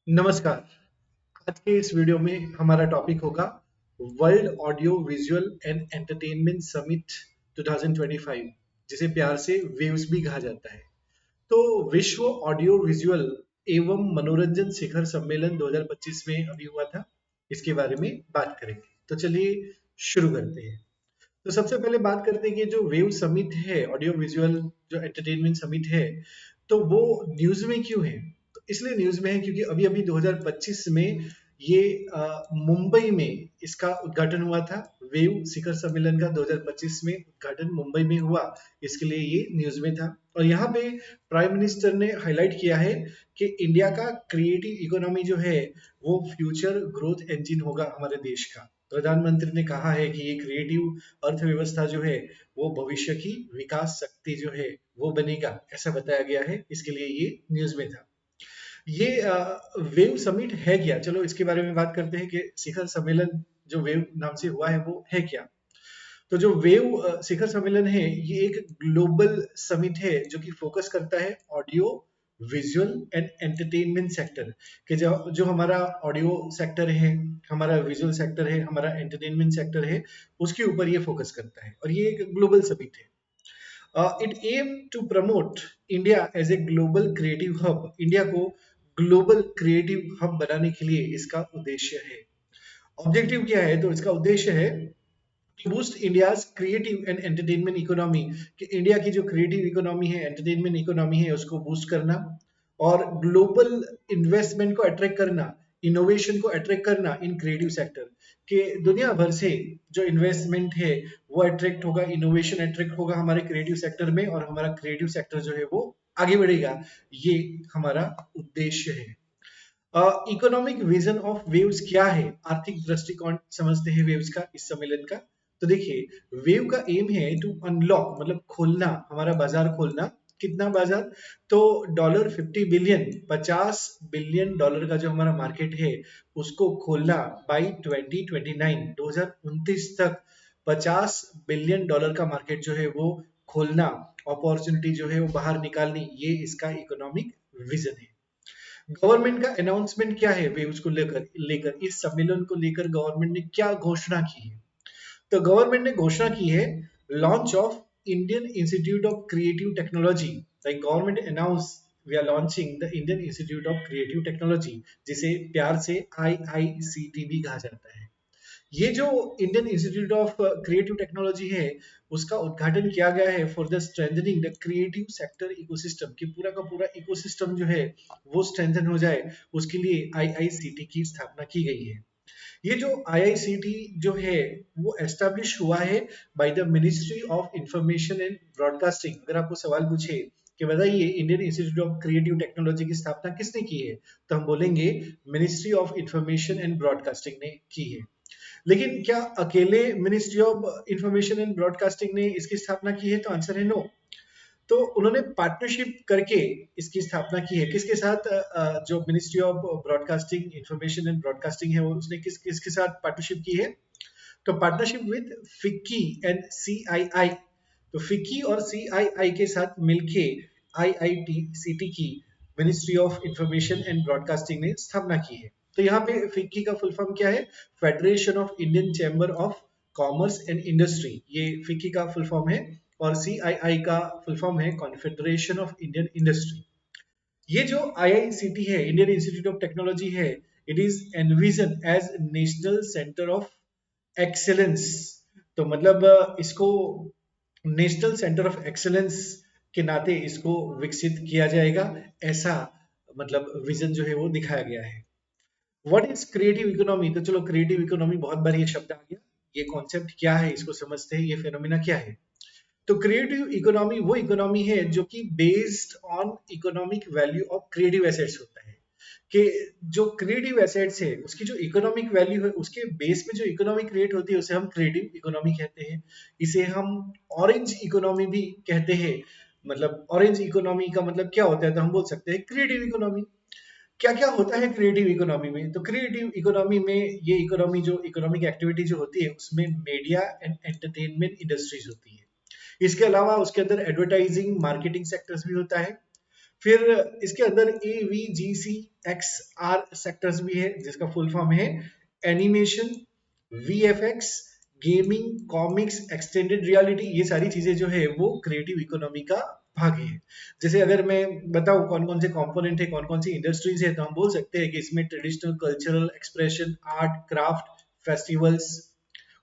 नमस्कार। आज के इस वीडियो में हमारा टॉपिक होगा world audio visual and entertainment summit 2025, जिसे प्यार से वेव्स भी कहा जाता है। तो विश्व ऑडियो विजुअल एवं मनोरंजन शिखर सम्मेलन 2025 में अभी हुआ था। इसके बारे में बात करेंगे। तो चलिए शुरू करते हैं। तो सबसे पहले बात करते हैं कि जो वेव समिट है, ऑडियो विजुअल जो एंटरटेनमेंट समिट है, तो वो न्यूज में क्यों है? तो इसलिए न्यूज में है क्योंकि अभी अभी 2025 में ये मुंबई में इसका उद्घाटन हुआ था। वेव शिखर सम्मेलन का 2025 में उद्घाटन मुंबई में हुआ, इसके लिए ये न्यूज में था। और यहाँ पे प्राइम मिनिस्टर ने हाईलाइट किया है कि इंडिया का क्रिएटिव इकोनॉमी जो है वो फ्यूचर ग्रोथ इंजन होगा हमारे देश का। प्रधानमंत्री ने कहा है कि ये क्रिएटिव अर्थव्यवस्था जो है वो भविष्य की विकास शक्ति जो है वो बनेगा, ऐसा बताया गया है। इसके लिए ये न्यूज में था। ये वेव समिट है क्या? चलो इसके बारे में बात करते हैं कि शिखर सम्मेलन जो वेव नाम से हुआ है वो है क्या। तो जो वेव शिखर सम्मेलन है ये एक ग्लोबल समिट है जो कि फोकस करता है audio visual and entertainment sector के जो जो हमारा ऑडियो सेक्टर है, हमारा विजुअल सेक्टर है, हमारा एंटरटेनमेंट सेक्टर है, उसके ऊपर ये फोकस करता है। और ये एक ग्लोबल समिट है। It aim to promote India as a global creative hub. India को ग्लोबल क्रिएटिव हब बनाने के लिए इसका उद्देश्य है। ऑब्जेक्टिव क्या है? तो इसका उद्देश्य है boost India's creative and entertainment economy, कि इंडिया की जो क्रिएटिव इकोनॉमी है, एंटरटेनमेंट इकोनॉमी है, उसको बूस्ट करना और ग्लोबल इन्वेस्टमेंट को अट्रैक्ट करना, इनोवेशन को अट्रैक्ट करना इन क्रिएटिव सेक्टर के। दुनिया भर से जो इन्वेस्टमेंट है वो अट्रैक्ट होगा, इनोवेशन अट्रैक्ट होगा हमारे क्रिएटिव सेक्टर में, और हमारा क्रिएटिव सेक्टर जो है वो आगे बढ़ेगा। ये हमारा उद्देश्य है। इकोनॉमिक विजन ऑफ वेव्स क्या है? आर्थिक दृष्टिकोण समझते हैं वेव्स का, इस सम्मेलन का। तो देखिए, वेव का एम है टू अनलॉक, मतलब खोलना, हमारा बाजार खोलना। कितना बाजार? तो $50 बिलियन, $50 बिलियन का जो हमारा मार्केट है उसको खोलना बाई 2029, 2029 तक $50 बिलियन का मार्केट जो है वो खोलना, अपॉर्चुनिटी जो है वो बाहर निकालनी, ये इसका इकोनॉमिक विजन है। गवर्नमेंट का अनाउंसमेंट क्या है वेव्स को लेकर लेकर इस सम्मेलन को लेकर गवर्नमेंट ने क्या घोषणा की है? तो गवर्नमेंट ने घोषणा की है launch of Indian institute of creative Technology. Like government announce we are launching the Indian institute of creative Technology, जिसे प्यार से IICT भी कहा जाता है। ये जो Indian institute of creative technology है उसका उद्घाटन किया गया है for the strengthening the creative sector ecosystem, कि पूरा का पूरा इकोसिस्टम जो है वो स्ट्रेंथन हो जाए, उसके लिए IICT की स्थापना की गई है। ये जो IICT जो है वो एस्टेब्लिश हुआ है by the ministry of Information and broadcasting. अगर आपको सवाल पूछे कि बताइए Indian institute of creative technology की स्थापना किसने की है, तो हम बोलेंगे ministry of Information and broadcasting ने की है। लेकिन क्या अकेले ministry of Information and broadcasting ने इसकी स्थापना की है? तो आंसर है नो। तो उन्होंने पार्टनरशिप करके इसकी स्थापना की है। किसके साथ? जो ministry of broadcasting, information and broadcasting है, वो उसने किसके साथ पार्टनरशिप की है? तो partnership with FICCI and CII। तो फिक्की और CII के साथ मिलके IICT की ministry of Information and broadcasting ने स्थापना की है। तो यहाँ पे फिक्की का फुल फॉर्म क्या है? Federation of Indian Chamber of Commerce and Industry, ये फिक्की का फुल फॉर्म है। और CII का फुल फॉर्म है कॉन्फेडरेशन ऑफ इंडियन इंडस्ट्री। ये जो IICT है, इंडियन इंस्टीट्यूट ऑफ टेक्नोलॉजी है, it is envision as national centre of excellence. तो मतलब इसको नेशनल सेंटर ऑफ एक्सेलेंस के नाते इसको विकसित किया जाएगा, ऐसा मतलब विजन जो है वो दिखाया गया है। What is creative economy? तो चलो क्रिएटिव इकोनॉमी, बहुत बार ये शब्द आ गया, ये कॉन्सेप्ट क्या है इसको समझते हैं, ये फेनोमेना क्या है। तो क्रिएटिव इकोनॉमी वो इकोनॉमी है जो कि based on economic value of creative assets होता है। कि जो क्रिएटिव एसेट्स है उसकी जो इकोनॉमिक वैल्यू है, उसके बेस में जो इकोनॉमी क्रिएट होती है उसे हम क्रिएटिव इकोनॉमी कहते हैं। इसे हम ऑरेंज इकोनॉमी भी कहते हैं। मतलब ऑरेंज इकोनॉमी का मतलब क्या होता है? तो हम बोल सकते हैं क्रिएटिव इकोनॉमी। क्या क्या होता है क्रिएटिव इकोनॉमी में? तो क्रिएटिव इकोनॉमी में ये इकोनॉमी जो इकोनॉमिक एक्टिविटी जो होती है उसमें मीडिया एंड एंटरटेनमेंट इंडस्ट्रीज होती है। इसके अलावा उसके अंदर एडवर्टाइजिंग, मार्केटिंग सेक्टर्स भी होता है। फिर इसके अंदर AVGC XR सेक्टर्स भी है, जिसका फुल फॉर्म है animation, VFX, gaming, comics, extended reality. ये सारी चीजें जो है वो क्रिएटिव इकोनॉमी का भाग है। जैसे अगर मैं बताऊं कौन कौन से कंपोनेंट है, कौन कौन सी इंडस्ट्रीज है, तो हम बोल सकते हैं कि इसमें traditional cultural expression, art, craft, festivals,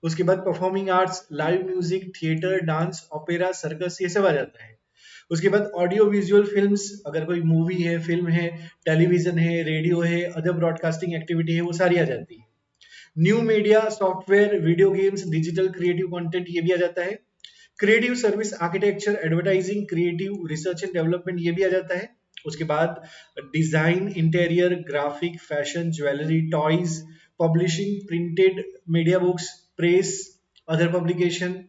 उसके बाद performing arts, live music, theatre, dance, opera, circus, ये सब आ जाता है। उसके बाद ऑडियो विजुअल फिल्म्स, अगर कोई मूवी है, फिल्म है, टेलीविजन है, रेडियो है, अदर ब्रॉडकास्टिंग एक्टिविटी है, वो सारी आ जाती है। New media, software, video games, digital creative content, ये भी आ जाता है। Creative service, architecture, advertising, creative research and development, ये भी आ जाता है। उसके बाद design, interior, graphic, fashion, jewellery, toys, publishing, printed media, books, press, other publication.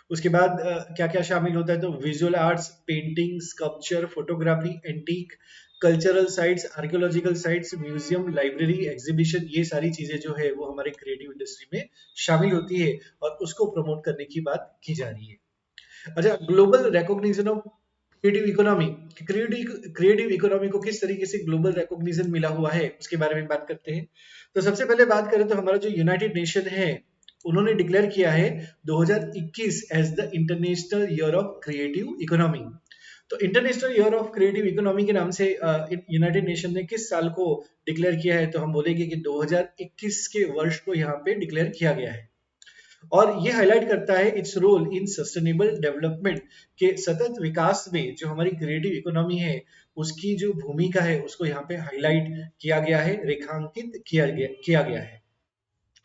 उसके बाद क्या क्या शामिल होता है, तो visual arts, painting, sculpture, photography, antique, cultural sites, archaeological sites, museum, library, exhibition, ये सारी चीजें जो है वो हमारे क्रिएटिव इंडस्ट्री में शामिल होती है और उसको प्रमोट करने की बात की जा रही है। अच्छा, global recognition of creative economy. Creative economy को किस तरीके से ग्लोबल रिकॉग्निशन मिला हुआ है, उसके बारे में बात करते हैं। तो सबसे पहले बात करें तो हमारा जो यूनाइटेड नेशन है, उन्होंने डिक्लेयर किया है 2021 as the international year of creative economy. तो international year of creative economy के नाम से यूनाइटेड नेशन ने किस साल को डिक्लेयर किया है, तो हम बोलेंगे कि 2021 के वर्ष को यहाँ पे डिक्लेयर किया गया है। और ये हाईलाइट करता है its role in sustainable development, के सतत विकास में जो हमारी क्रिएटिव इकोनॉमी है उसकी जो भूमिका है उसको यहाँ पे हाईलाइट किया गया है, रेखांकित किया गया है।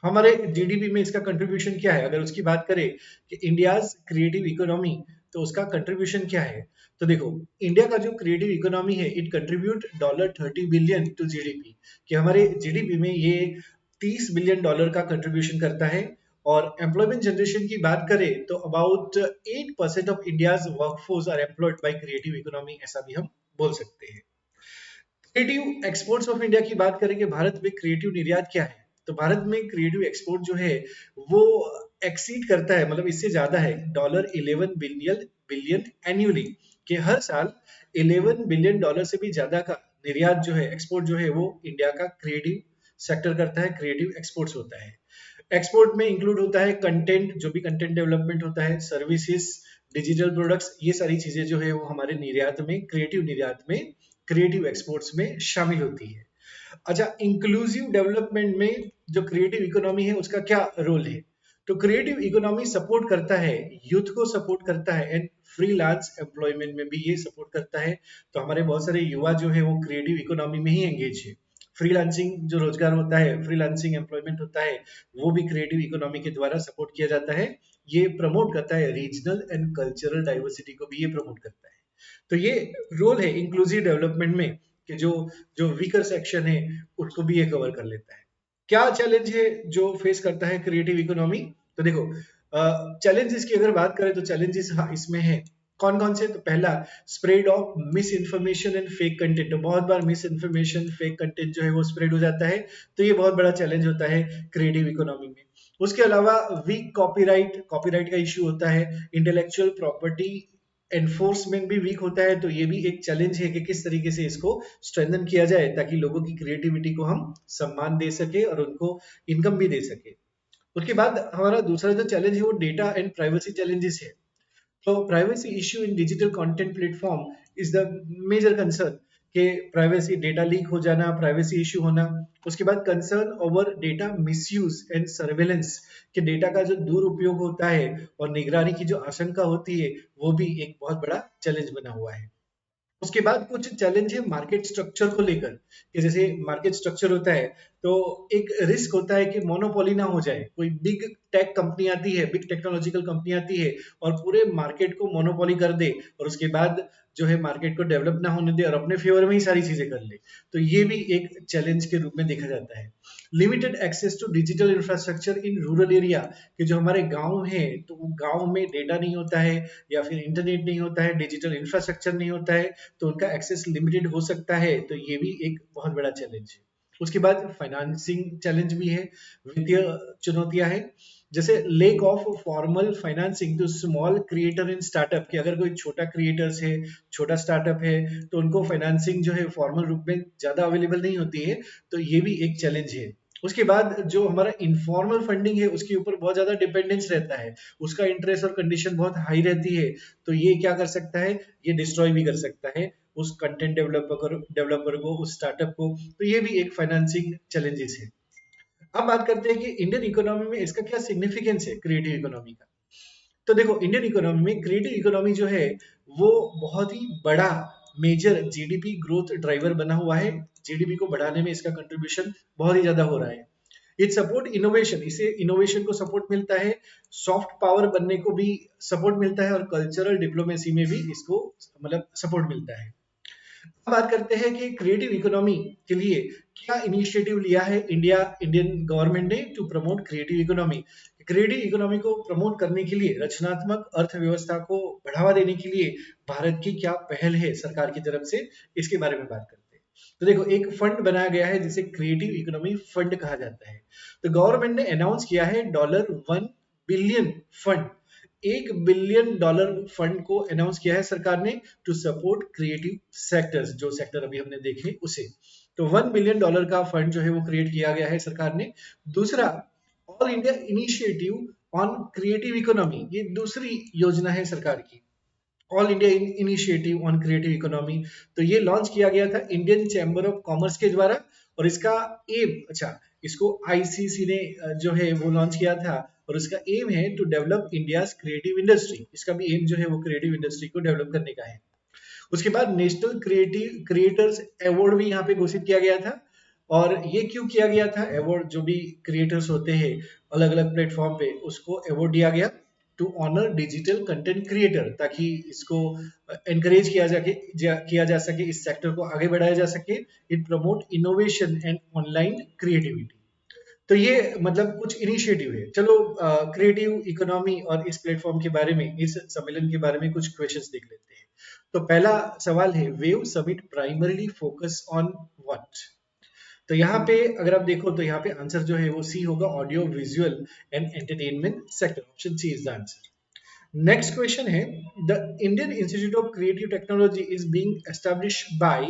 हमारे जीडीपी में इसका कंट्रीब्यूशन क्या है, अगर उसकी बात करें कि इंडियाज क्रिएटिव इकोनॉमी, तो उसका कंट्रीब्यूशन क्या है। तो देखो, इंडिया का जो क्रिएटिव इकोनॉमी है it contribute $30 billion to GDP, कि हमारे जीडीपी में ये $30 बिलियन का कंट्रीब्यूशन करता है। और एम्प्लॉयमेंट जनरेशन की बात करें तो about 8% of India's workforce are employed by creative economy, ऐसा भी हम बोल सकते हैं। क्रिएटिव एक्सपोर्ट्स ऑफ इंडिया की बात करें कि भारत में क्रिएटिव निर्यात क्या है, तो भारत में क्रिएटिव एक्सपोर्ट जो है वो एक्सीड करता है, मतलब इससे ज्यादा है, $11 बिलियन एन्युअली, कि हर साल $11 बिलियन से भी ज्यादा का निर्यात जो है, एक्सपोर्ट जो है, वो इंडिया का क्रिएटिव सेक्टर करता है, क्रिएटिव एक्सपोर्ट्स होता है। एक्सपोर्ट में इंक्लूड होता है कंटेंट, जो भी कंटेंट डेवलपमेंट होता है, सर्विसेज, डिजिटल प्रोडक्ट्स, ये सारी चीजें जो है वो हमारे निर्यात में, क्रिएटिव निर्यात में, क्रिएटिव एक्सपोर्ट्स में शामिल होती है। अच्छा, इंक्लूसिव डेवलपमेंट में जो क्रिएटिव इकोनॉमी है उसका क्या रोल है, तो क्रिएटिव इकोनॉमी सपोर्ट करता है, यूथ को सपोर्ट करता है, एंड फ्रीलांस एम्प्लॉयमेंट में भी ये सपोर्ट करता है। तो हमारे बहुत सारे युवा जो है वो क्रिएटिव इकोनॉमी में ही एंगेज है। फ्रीलांसिंग जो रोजगार होता है, फ्रीलांसिंग एम्प्लॉयमेंट होता है, वो भी क्रिएटिव इकोनॉमी के द्वारा सपोर्ट किया जाता है। ये प्रमोट करता है रीजनल एंड कल्चरल डाइवर्सिटी को भी ये प्रमोट करता है। तो ये रोल है इंक्लूसिव डेवलपमेंट में, कि जो जो वीकर सेक्शन है उसको भी ये कवर कर लेता है। क्या चैलेंज है जो फेस करता है क्रिएटिव इकोनॉमी, तो देखो, चैलेंजेस की अगर बात करें तो चैलेंजेस इसमें है कौन कौन से। तो पहला, spread of miss information and fake content, तो बहुत बार मिस इन्फॉर्मेशन, फेक कंटेंट जो है वो स्प्रेड हो जाता है, तो ये बहुत बड़ा चैलेंज होता है क्रिएटिव इकोनॉमी में। उसके अलावा वीक कॉपीराइट, कॉपीराइट का इश्यू होता है, इंटेलेक्चुअल प्रॉपर्टी एनफोर्समेंट भी वीक होता है, तो ये भी एक चैलेंज है कि किस तरीके से इसको स्ट्रेंथन किया जाए ताकि लोगों की क्रिएटिविटी को हम सम्मान दे सके और उनको इनकम भी दे सके। उसके बाद हमारा दूसरा जो चैलेंज है वो डेटा एंड प्राइवेसी चैलेंजेस है। तो privacy issue in digital content platform is the major concern, कि प्राइवेसी, डेटा लीक हो जाना, प्राइवेसी इश्यू होना। उसके बाद concern over data misuse and surveillance, कि डेटा का जो दुरुपयोग होता है और निगरानी की जो आशंका होती है, वो भी एक बहुत बड़ा चैलेंज बना हुआ है। उसके बाद कुछ चैलेंज है मार्केट स्ट्रक्चर को लेकर, कि जैसे मार्केट स्ट्रक्चर होता है तो एक रिस्क होता है कि मोनोपोली ना हो जाए, कोई बिग टेक कंपनी आती है, बिग टेक्नोलॉजिकल कंपनी आती है और पूरे मार्केट को मोनोपोली कर दे, और उसके बाद जो है मार्केट को डेवलप ना होने दे और अपने फेवर में ही सारी चीजें कर ले। तो ये भी एक चैलेंज के रूप में देखा जाता है। Limited access to digital infrastructure in rural area, कि जो हमारे गांव है तो गांव में डेटा नहीं होता है या फिर इंटरनेट नहीं होता है, डिजिटल इंफ्रास्ट्रक्चर नहीं होता है, तो उनका एक्सेस लिमिटेड हो सकता है, तो ये भी एक बहुत बड़ा चैलेंज है। उसके बाद फाइनेंसिंग चैलेंज भी है, वित्तीय चुनौतियां हैं। जैसे lack of formal financing to small creator in startup, कि अगर कोई छोटा क्रिएटर्स है, छोटा स्टार्टअप है, तो उनको फाइनेंसिंग जो है फॉर्मल रूप में ज्यादा अवेलेबल नहीं होती है, तो ये भी एक चैलेंज है। उसके बाद जो हमारा इनफॉर्मल फंडिंग है उसके ऊपर बहुत ज्यादा डिपेंडेंस रहता है, उसका इंटरेस्ट और कंडीशन बहुत हाई रहती है, तो ये क्या कर सकता है, ये डिस्ट्रॉय भी कर सकता है उस कंटेंट डेवलपर को, उस स्टार्टअप को, तो ये भी एक फाइनेंसिंग चैलेंजेस है। अब बात करते हैं कि इंडियन इकोनॉमी में इसका क्या सिग्निफिकेंस है क्रिएटिव इकोनॉमी का। तो देखो, इंडियन इकोनॉमी में क्रिएटिव इकोनॉमी जो है वो बहुत ही बड़ा मेजर जीडीपी ग्रोथ ड्राइवर बना हुआ है। जीडीपी को बढ़ाने में इसका कंट्रीब्यूशन बहुत ही ज्यादा हो रहा है। इट सपोर्ट इनोवेशन, इसे इनोवेशन को सपोर्ट मिलता है, सॉफ्ट पावर बनने को भी सपोर्ट मिलता है, और कल्चरल डिप्लोमेसी में भी इसको मतलब सपोर्ट मिलता है। अब बात करते हैं कि क्रिएटिव इकोनॉमी के लिए क्या इनिशिएटिव लिया है इंडियन गवर्नमेंट ने to promote creative economy. Creative economy को प्रमोट करने के लिए, रचनात्मक अर्थव्यवस्था को बढ़ावा देने के लिए भारत की क्या पहल है सरकार की तरफ से, इसके बारे में बात करते हैं। तो देखो, एक फंड बनाया गया है जिसे क्रिएटिव इकोनॉमी फंड कहा जाता है। तो गवर्नमेंट ने अनाउंस किया है $1 बिलियन फंड, $1 बिलियन फंड को अनाउंस किया है सरकार ने टू सपोर्ट क्रिएटिव सेक्टर्स, जो सेक्टर अभी हमने देखे उसे। तो $1 बिलियन का फंड जो है वो क्रिएट किया गया है सरकार ने। दूसरा, all India initiative on creative economy, ये दूसरी योजना है सरकार की, all India initiative on creative economy. तो ये लॉन्च किया गया था इंडियन चैम्बर ऑफ कॉमर्स के द्वारा, और इसका एम, अच्छा, इसको आईसीसी ने जो है वो लॉन्च किया था, और उसका एम है to develop India creative industry. इसका भी एम जो है वो क्रिएटिव इंडस्ट्री को डेवलप करने का है। उसके बाद नेशनल क्रिएटिव क्रिएटर्स अवार्ड भी यहाँ पे घोषित किया गया था। और ये क्यों किया गया था अवार्ड, जो भी क्रिएटर्स होते हैं अलग अलग प्लेटफॉर्म पे, उसको अवार्ड दिया गया to honour digital content creator, ताकि इसको एनकरेज किया जा सके, इस सेक्टर को आगे बढ़ाया जा सके। It promote innovation and online creativity. तो ये मतलब कुछ इनिशिएटिव है। चलो, क्रिएटिव इकोनॉमी और इस प्लेटफॉर्म के बारे में, इस सम्मेलन के बारे में कुछ क्वेश्चंस देख लेते हैं। तो पहला सवाल है, wave summit primarily focus on what. तो यहाँ पे अगर आप देखो तो यहाँ पे आंसर जो है वो सी होगा, audio visual and entertainment sector, option C is the answer. Next question है, the Indian institute of creative technology is being establish by,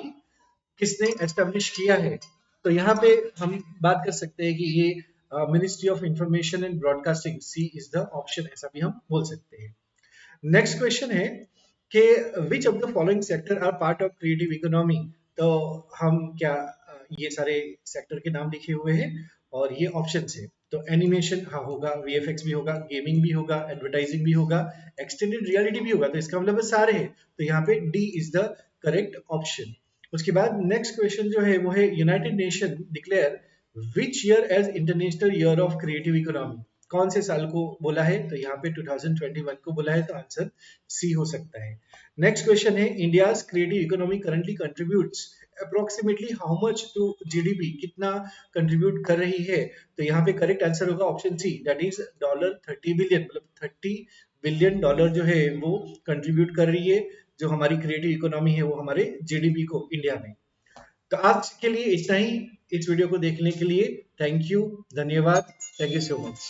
किसने एस्टेब्लिश किया है। तो यहाँ पे हम बात कर सकते हैं कि ये Ministry of Information and Broadcasting, C is the option, ऐसा भी हम बोल सकते हैं। नेक्स्ट क्वेश्चन है कि which of the following sector are part of creative economy. तो हम क्या ये सारे सेक्टर के नाम लिखे हुए हैं, और ये ऑप्शन है। तो एनिमेशन हाँ होगा, वीएफएक्स भी होगा, गेमिंग भी होगा, एडवर्टाइजिंग भी होगा, एक्सटेंडेड रियलिटी भी होगा, तो इसका मतलब सारे हैं, तो यहाँ पे D is the correct option. उसके बाद नेक्स्ट क्वेश्चन जो है वो है, United Nation declare which year as International year of creative Economy. कौन से साल को बोला है, तो यहाँ पे 2021 को बोला है, तो आंसर सी हो सकता है। नेक्स्ट क्वेश्चन है, India creative economy currently contributes approximately how much to GDP, कितना कंट्रीब्यूट कर रही है। तो यहाँ पे करेक्ट आंसर होगा option C, that is $30 billion, मतलब $30 बिलियन जो है वो कंट्रीब्यूट कर रही है, जो हमारी क्रिएटिव इकोनॉमी है वो हमारे जीडीपी को इंडिया में। तो आज के लिए इतना ही, इस वीडियो को देखने के लिए थैंक यू, धन्यवाद, थैंक यू सो मच।